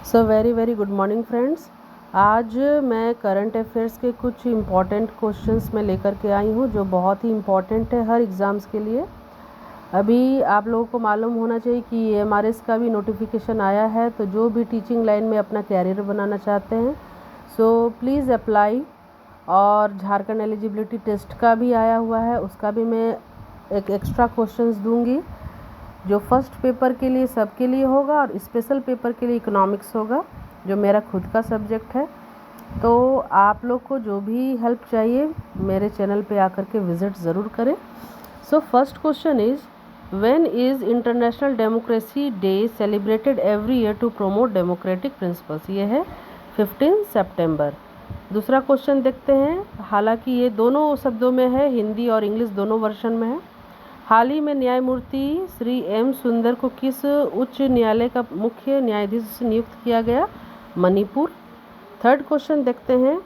So very very good morning friends. आज मैं current affairs के कुछ इम्पॉर्टेंट क्वेश्चंस में लेकर के आई हूँ जो बहुत ही इम्पॉर्टेंट है हर एग्ज़ाम्स के लिए। अभी आप लोगों को मालूम होना चाहिए कि एमआरएस का भी नोटिफिकेशन आया है, तो जो भी टीचिंग लाइन में अपना कैरियर बनाना चाहते हैं सो प्लीज़ अप्लाई। और झारखंड एलिजिबिलिटी टेस्ट का भी आया हुआ है, उसका भी मैं एक एक्स्ट्रा क्वेश्चंस दूंगी जो फर्स्ट पेपर के लिए सबके लिए होगा और स्पेशल पेपर के लिए इकोनॉमिक्स होगा जो मेरा खुद का सब्जेक्ट है। तो आप लोग को जो भी हेल्प चाहिए मेरे चैनल पे आकर के विज़िट ज़रूर करें। So first question is when is international democracy day celebrated every year to promote democratic principles. ये है 15 सितंबर। दूसरा क्वेश्चन देखते हैं, हालांकि ये दोनों शब्दों में है, हिंदी और इंग्लिश दोनों वर्जन में है। हाल ही में न्यायमूर्ति श्री एम सुंदर को किस उच्च न्यायालय का मुख्य न्यायाधीश नियुक्त किया गया? मणिपुर। थर्ड क्वेश्चन देखते हैं,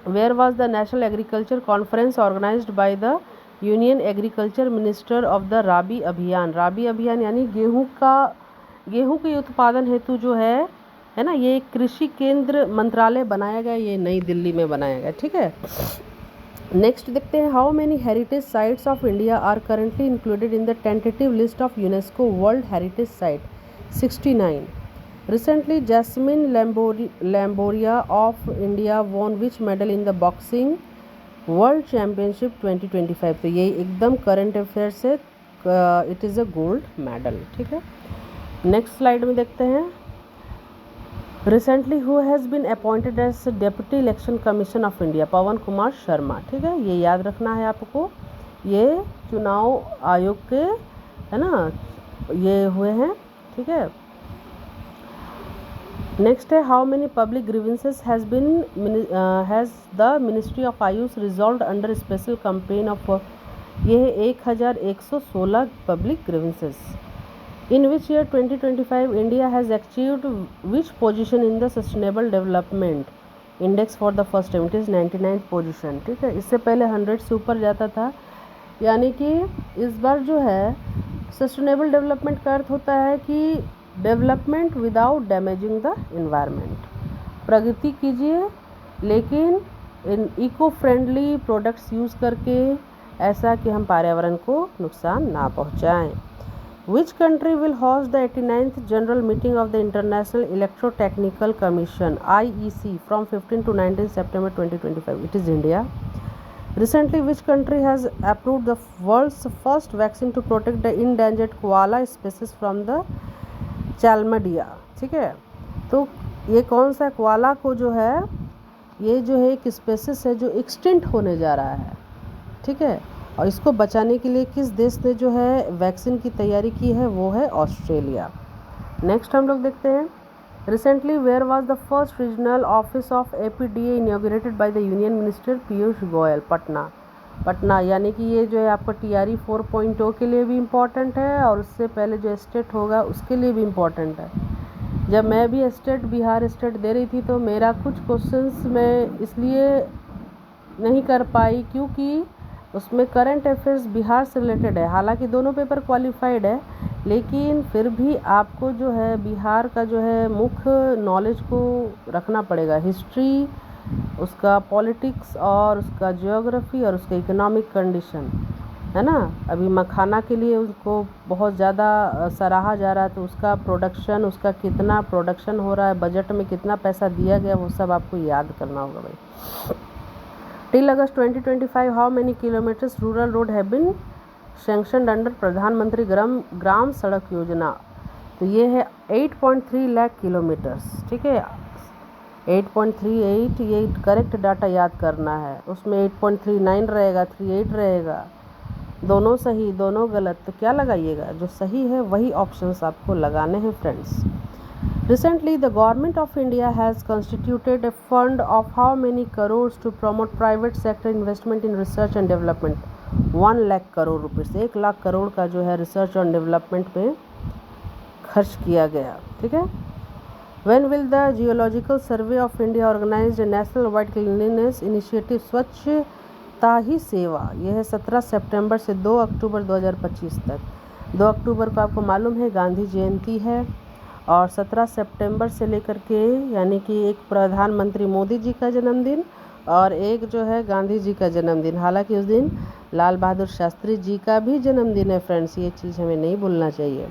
where was the national agriculture conference organized by the union agriculture minister of the Rabi Abhiyan. Rabi अभियान यानी गेहूं के उत्पादन हेतु जो है ना, ये एक कृषि केंद्र मंत्रालय बनाया गया, ये नई दिल्ली में बनाया गया। ठीक है, नेक्स्ट देखते हैं, how many heritage sites of India are currently included in the tentative list of UNESCO world heritage site? 69। Recently Jaismine Lamboria of India won which medal in the boxing world championship 2025? तो ये एकदम करंट अफेयर से, it is a gold medal. ठीक है, next slide में देखते हैं, recently who has been appointed as deputy election commission of India? Pawan Kumar Sharma. ठीक है, ये याद रखना है आपको, ये चुनाव आयोग के है ना, ये हुए हैं। ठीक है, नेक्स्ट है, how many public grievances has the ministry of Ayush resolved under special campaign of? ये है 1116 public grievances. In which year 2025 India has achieved which position in the Sustainable Development Index for the first time? It is 99th position। ठीक है, इससे पहले 100 से ऊपर जाता था, यानी कि इस बार जो है सस्टेनेबल डेवलपमेंट का अर्थ होता है कि development without damaging the environment. प्रगति कीजिए लेकिन इन इको फ्रेंडली प्रोडक्ट्स यूज़ करके, ऐसा कि हम पर्यावरण को नुकसान ना पहुँचाएँ। Which country will host the 89th General Meeting of the International Electrotechnical Commission (IEC) from 15 to 19 September 2025? It is India. Recently, which country has approved the world's first vaccine to protect the endangered koala species from the chlamydia? ठीक है, तो ये कौन सा koala को जो है, ये जो है एक स्पेसिस है जो एक्सटिंक्ट होने जा रहा है। ठीक है, और इसको बचाने के लिए किस देश ने जो है वैक्सीन की तैयारी की है? वो है ऑस्ट्रेलिया। नेक्स्ट हम लोग देखते हैं, recently where was the first regional office of APEDA inaugurated by the union minister Piyush Goyal? Patna, यानी कि ये जो है आपका टीआरई 4.0 के लिए भी इम्पॉर्टेंट है और उससे पहले जो स्टेट होगा उसके लिए भी इम्पॉर्टेंट है। जब मैं भी बिहार स्टेट दे रही थी तो मेरा कुछ क्वेश्चंस मैं इसलिए नहीं कर पाई क्योंकि उसमें करंट अफेयर्स बिहार से रिलेटेड है। हालांकि दोनों पेपर क्वालिफाइड है, लेकिन फिर भी आपको जो है बिहार का जो है मुख्य नॉलेज को रखना पड़ेगा, हिस्ट्री, उसका पॉलिटिक्स और उसका ज्योग्राफी और उसका इकोनॉमिक कंडीशन, है ना। अभी मखाना के लिए उसको बहुत ज़्यादा सराहा जा रहा है, तो उसका प्रोडक्शन, उसका कितना प्रोडक्शन हो रहा है, बजट में कितना पैसा दिया गया, वो सब आपको याद करना होगा भाई। Till August 2025, how many kilometers rural road have been sanctioned under प्रधानमंत्री ग्राम सड़क योजना? तो ये है 8.3 लाख किलोमीटर्स। ठीक है, 8.38, ये करेक्ट डाटा याद करना है। उसमें 8.39 रहेगा, 38 रहेगा, दोनों सही दोनों गलत, तो क्या लगाइएगा? जो सही है वही ऑप्शंस आपको लगाने हैं friends. Recently, the government of India has constituted a fund of how many crores to promote private sector investment in research and development? 1 lakh crore rupees, 1 lakh crore का जो है रिसर्च और डेवलपमेंट पे खर्च किया गया। ठीक है, When will the Geological Survey of India organize a national wide cleanliness initiative स्वच्छता ही सेवा? यह है 17 सितंबर से 2 अक्टूबर 2025 तक। 2 अक्टूबर को आपको मालूम है गांधी जयंती है और 17 सितंबर से लेकर के यानी कि एक प्रधानमंत्री मोदी जी का जन्मदिन और एक जो है गांधी जी का जन्मदिन। हालांकि उस दिन लाल बहादुर शास्त्री जी का भी जन्मदिन है फ्रेंड्स, ये चीज़ हमें नहीं भूलना चाहिए,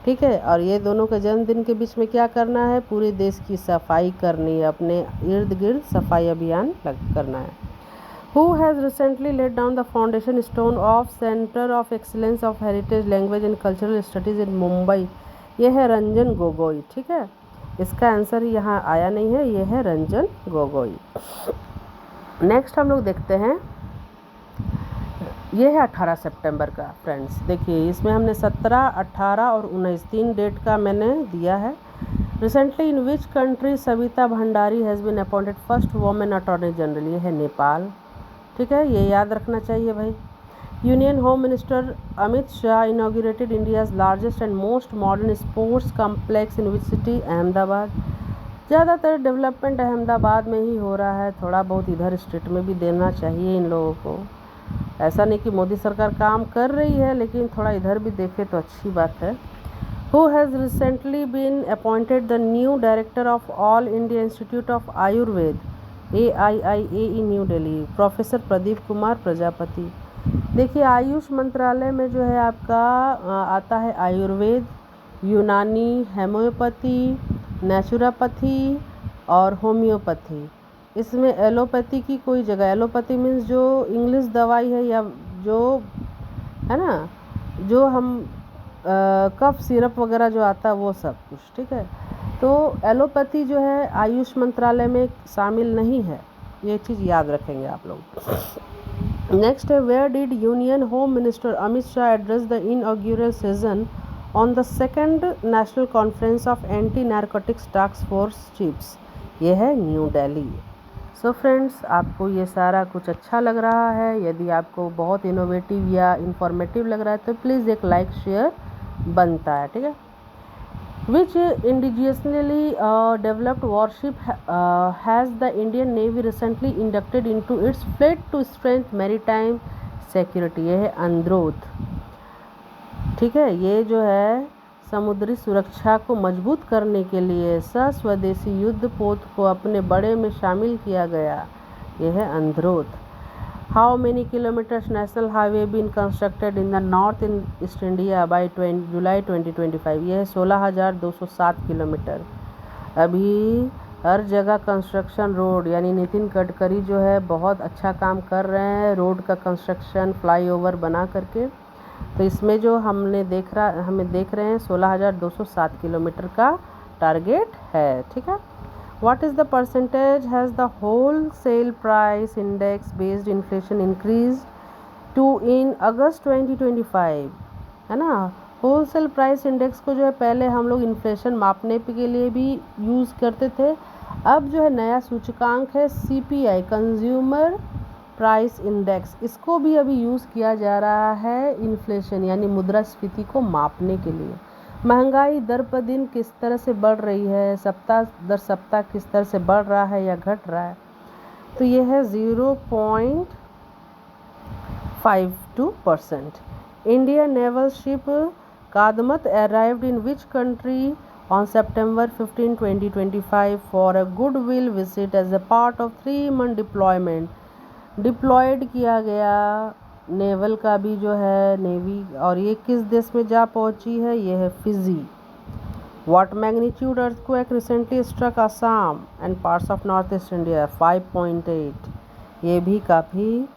ठीक है। और ये दोनों के जन्मदिन के बीच में क्या करना है, पूरे देश की सफाई करनी है, अपने इर्द गिर्द सफाई अभियान करना है। Who has recently laid down the foundation stone of Center of Excellence of Heritage Language and Cultural Studies in Mumbai? ये है रंजन गोगोई, ठीक है। इसका आंसर यहाँ आया नहीं है, ये है रंजन गोगोई। नेक्स्ट हम लोग देखते हैं, ये है 18 सितंबर का फ्रेंड्स। देखिए इसमें हमने 17, 18 और 19 3 डेट का मैंने दिया है। Recently in which country Savita Bhandari has been appointed first women attorney general? ये है नेपाल, ठीक है, ये याद रखना चाहिए भाई। Union home minister Amit Shah inaugurated India's largest and most modern sports complex in which city? Ahmedabad. ज़्यादातर डेवलपमेंट अहमदाबाद में ही हो रहा है, थोड़ा बहुत इधर स्टेट में भी देना चाहिए इन लोगों को। ऐसा नहीं कि मोदी सरकार काम कर रही है, लेकिन थोड़ा इधर भी देखे तो अच्छी बात है। Who has recently been appointed the new director of All India Institute of Ayurveda AIIA in New Delhi? Professor Pradeep Kumar Prajapati. देखिए आयुष मंत्रालय में जो है आपका आता है आयुर्वेद, यूनानी, हेम्योपैथी, नेचुरोपैथी और होम्योपैथी। इसमें एलोपैथी की कोई जगह, एलोपैथी मीन्स जो इंग्लिश दवाई है या जो है ना, जो हम कफ सिरप वगैरह जो आता है वो सब कुछ, ठीक है। तो एलोपैथी जो है आयुष मंत्रालय में शामिल नहीं है, ये चीज़ याद रखेंगे आप लोग। नेक्स्ट है, where did union home minister Amit Shah address the inaugural session on the second national conference of anti narcotics task force chiefs? ये है न्यू दिल्ली। सो फ्रेंड्स, आपको ये सारा कुछ अच्छा लग रहा है, यदि आपको बहुत इनोवेटिव या इंफॉर्मेटिव लग रहा है तो प्लीज़ एक लाइक शेयर बनता है, ठीक है। Which indigenously developed warship has the Indian navy recently inducted into its fleet to strength maritime security? ये है अंद्रोथ, ठीक है। ये जो है समुद्री सुरक्षा को मजबूत करने के लिए स्वदेशी युद्ध पोत को अपने बड़े में शामिल किया गया, ये है Androth. How many kilometers national highway been constructed in the north east India by July 2025? ये है 16,207 किलोमीटर। अभी हर जगह कंस्ट्रक्शन रोड, यानी नितिन गडकरी जो है बहुत अच्छा काम कर रहे हैं रोड का कंस्ट्रक्शन, फ्लाईओवर बना करके। तो इसमें जो हमें देख रहे हैं 16,207 किलोमीटर का टारगेट है, ठीक है। What is the percentage has the wholesale price index based inflation increased to in August 2025? है ना, होलसेल प्राइस इंडेक्स को जो है पहले हम लोग इन्फ्लेशन मापने के लिए भी यूज़ करते थे, अब जो है नया सूचकांक है CPI कंज्यूमर प्राइस इंडेक्स, इसको भी अभी यूज़ किया जा रहा है इन्फ्लेशन यानी मुद्रास्फीति को मापने के लिए। महंगाई दर पर दिन किस तरह से बढ़ रही है, सप्ताह दर सप्ताह किस तरह से बढ़ रहा है या घट रहा है? तो ये है 0.52%। Indian naval ship Kadmatt arrived in which country on September 15, 2025 for a goodwill visit as a part of 3-month deployment? Deployed किया गया नेवल का भी जो है नेवी, और ये किस देश में जा पहुंची है? ये है Fiji. What magnitude earthquake recently struck Assam and parts of north east India? 5.8। ये भी काफ़ी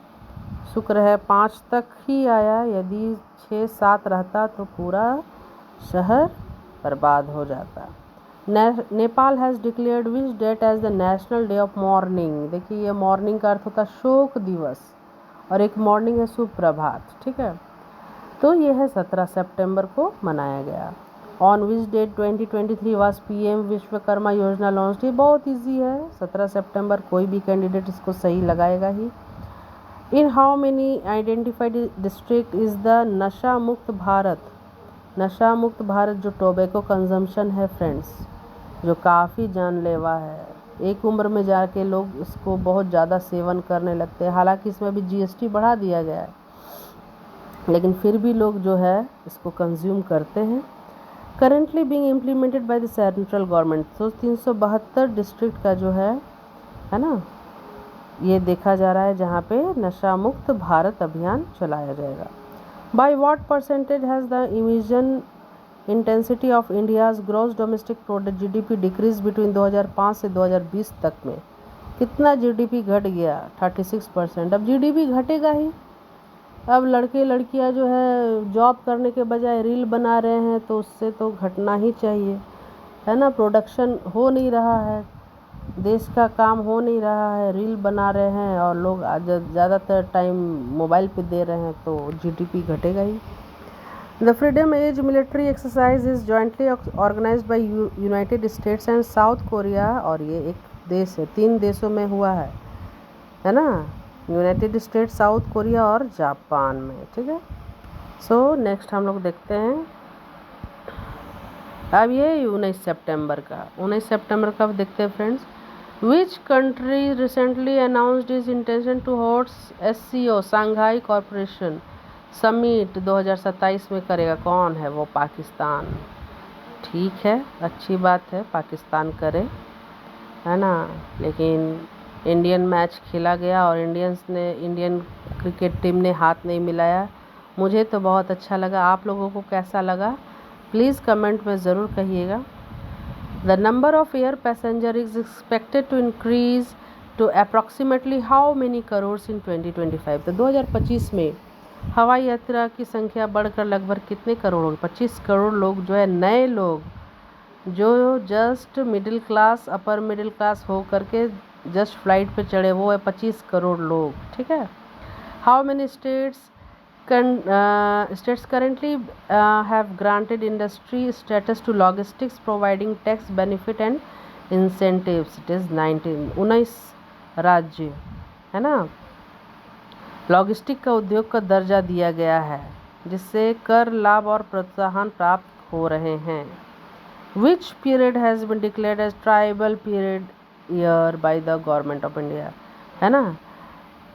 शुक्र है 5 तक ही आया, यदि 6-7 रहता तो पूरा शहर बर्बाद हो जाता। Nepal has declared which date as the national day of mourning? देखिए ये मॉर्निंग का अर्थ होता है शोक दिवस और एक मॉर्निंग है सुप्रभात, ठीक है। तो ये है 17 सितंबर को मनाया गया। On which date 2023 was PM Vishwakarma Yojana launch? ये बहुत इजी है, 17 सितंबर, कोई भी कैंडिडेट इसको सही लगाएगा ही। In how many identified district is the Nasha Mukt Bharat? नशा मुक्त भारत जो टोबैको कंजम्पशन है फ्रेंड्स, जो काफ़ी जानलेवा है, एक उम्र में जाके लोग इसको बहुत ज़्यादा सेवन करने लगते हैं। हालांकि इसमें भी GST बढ़ा दिया गया है, लेकिन फिर भी लोग जो है इसको कंज्यूम करते हैं। Currently being implemented by the central government. तो 372 डिस्ट्रिक्ट का जो है ना, ये देखा जा रहा है जहाँ पे नशा मुक्त भारत अभियान चलाया जाएगा। By what percentage has the emission intensity of India's gross domestic product GDP decrease between 2005 से 2020 तक में? कितना जीडीपी घट गया? 36%। अब जीडीपी घटेगा ही। अब लड़के लड़कियां जो है जॉब करने के बजाय रील बना रहे हैं, तो उससे तो घटना ही चाहिए, है ना। प्रोडक्शन हो नहीं रहा है, देश का काम हो नहीं रहा है, रील बना रहे हैं और लोग ज़्यादातर टाइम मोबाइल पे दे रहे हैं, तो जीडीपी घटेगा ही। The Freedom Edge military exercise is jointly organized by United States and South Korea. और ये एक देश है, 3 देशों में हुआ है ना, यूनाइटेड स्टेट्स, साउथ कोरिया और जापान में, ठीक है। सो नेक्स्ट हम लोग देखते हैं अब ये 19 सितंबर का देखते हैं friends. Which country recently announced is intention to host SCO Shanghai corporation summit 2027 में करेगा? कौन है वो? पाकिस्तान। ठीक है, अच्छी बात है, पाकिस्तान करे, है ना। लेकिन इंडियन मैच खेला गया और इंडियन क्रिकेट टीम ने हाथ नहीं मिलाया। मुझे तो बहुत अच्छा लगा, आप लोगों को कैसा लगा प्लीज़ कमेंट में ज़रूर कहिएगा। The number of air passenger is expected to increase to approximately how many crore in 2025? तो 2025 में हवाई यात्रा की संख्या बढ़कर लगभग कितने करोड़ होगी? 25 करोड़ लोग जो है, नए लोग जो just middle class, upper middle class हो करके जस्ट फ्लाइट पे चढ़े, वो है 25 करोड़ लोग, ठीक है। How many states currently have granted industry status to logistics providing tax benefit and incentives? It is 19 राज्य, है ना, लॉजिस्टिक का उद्योग का दर्जा दिया गया है, जिससे कर लाभ और प्रोत्साहन प्राप्त हो रहे हैं। Which period has been declared as tribal period year by the government of India? है ना,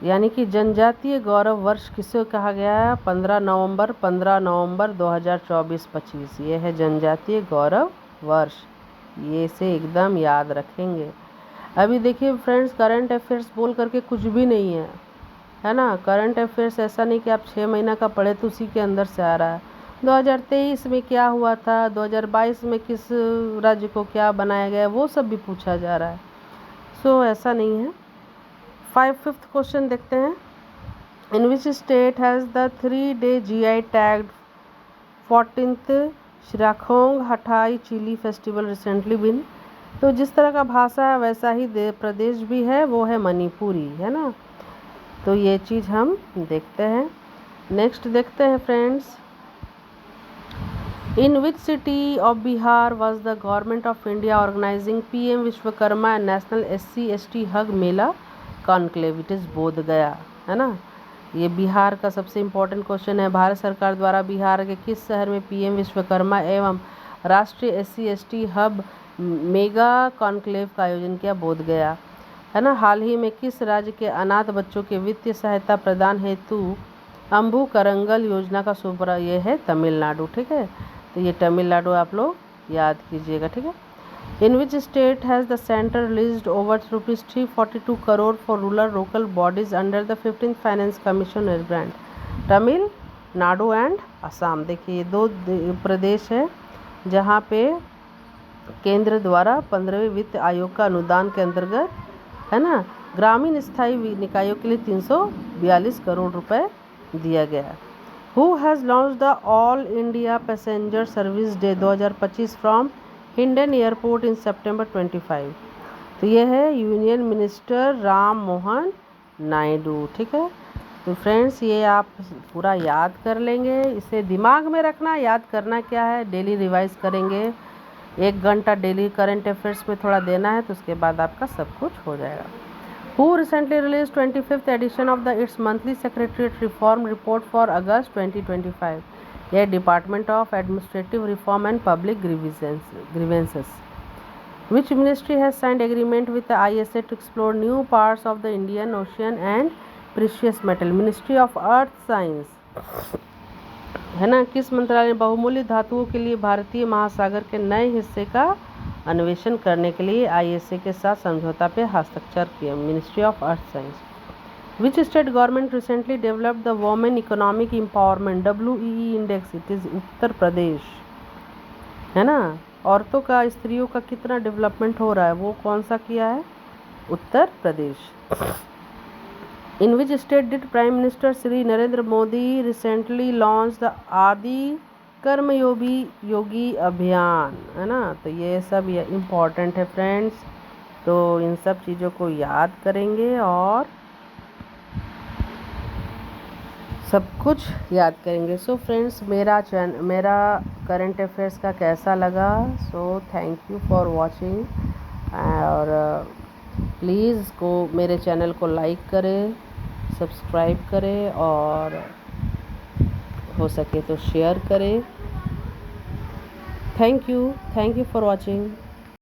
यानी कि जनजातीय गौरव वर्ष किसे कहा गया है? 15 नवंबर 2024-25 ये है जनजातीय गौरव वर्ष। ये से एकदम याद रखेंगे। अभी देखिए फ्रेंड्स, करंट अफेयर्स बोल करके कुछ भी नहीं है ना। करंट अफेयर्स ऐसा नहीं कि आप 6 महीना का पढ़े तो उसी के अंदर से आ रहा है। 2023 में क्या हुआ था, 2022 में किस राज्य को क्या बनाया गया, वो सब भी पूछा जा रहा है। सो ऐसा नहीं है। 5th क्वेश्चन देखते हैं। In which state has the 3-day GI tagged 14th Shirakhong Hathei chilli festival recently been? तो जिस तरह का भाषा है वैसा ही प्रदेश भी है, वो है मणिपुरी, है ना। तो ये चीज़ हम देखते हैं। नेक्स्ट देखते हैं friends. In which city of Bihar was the government of India organising PM Vishwakarma national SC/ST hub mela conclave? It is Bodh Gaya, है ना। ये बिहार का सबसे इम्पोर्टेंट क्वेश्चन है। भारत सरकार द्वारा बिहार के किस शहर में PM विश्वकर्मा एवं राष्ट्रीय SC/ST हब मेगा कॉन्क्लेव का आयोजन किया? बोध गया, है ना। हाल ही में किस राज्य के अनाथ बच्चों के वित्तीय सहायता प्रदान हेतु अम्बू करंगल योजना का शुभारंभ? ये है तमिलनाडु, ठीक है। तो ये तमिलनाडु आप लोग याद कीजिएगा, ठीक है। In which state has the center released over ₹342 crore for rural local bodies under the 15th Finance Commission grant? Tamil Nadu and Assam. देखिए ये 2 प्रदेश है जहाँ पे केंद्र द्वारा 15वें वित्त आयोग का अनुदान के अंतर्गत, है ना, ग्रामीण स्थायी निकायों के लिए 342 करोड़ रुपए दिया गया। Who has launched the All India Passenger Service Day 2025 from Hindon airport in September 25? तो ये है यूनियन मिनिस्टर राम मोहन नायडू, ठीक है। तो फ्रेंड्स ये आप पूरा याद कर लेंगे, इसे दिमाग में रखना। याद करना क्या है, डेली रिवाइज करेंगे, 1 घंटा डेली करंट अफेयर्स में थोड़ा देना है, तो उसके बाद आपका सब कुछ हो जाएगा। Who recently released 25th edition of its monthly secretariat reform report for August 2025? यह department of administrative reform and public grievances. Which ministry has signed agreement with the ISA to explore new parts of the Indian Ocean and precious metal? Ministry of Earth Science। है ना। किस मंत्रालय ने बहुमूल्य धातुओं के लिए भारतीय महासागर के नए हिस्से का अन्वेषण करने के लिए ISA के साथ समझौता पे हस्ताक्षर किया? Ministry of earth science. Which state government recently developed the women economic empowerment WEE index? It is Uttar Pradesh, है ना। औरतों का, स्त्रियों का कितना डेवलपमेंट हो रहा है, वो कौन सा किया है? Uttar Pradesh. In which state did Prime Minister Shri Narendra Modi recently launch the आदि कर्मयोगी अभियान? है ना। तो ये सब इम्पॉर्टेंट है फ्रेंड्स, तो इन सब चीज़ों को याद करेंगे और सब कुछ याद करेंगे। सो फ्रेंड्स, मेरा करंट अफेयर्स का कैसा लगा? So thank you for watching, और प्लीज़ मेरे चैनल को लाइक करें, सब्सक्राइब करें और हो सके तो शेयर करें। Thank you for watching.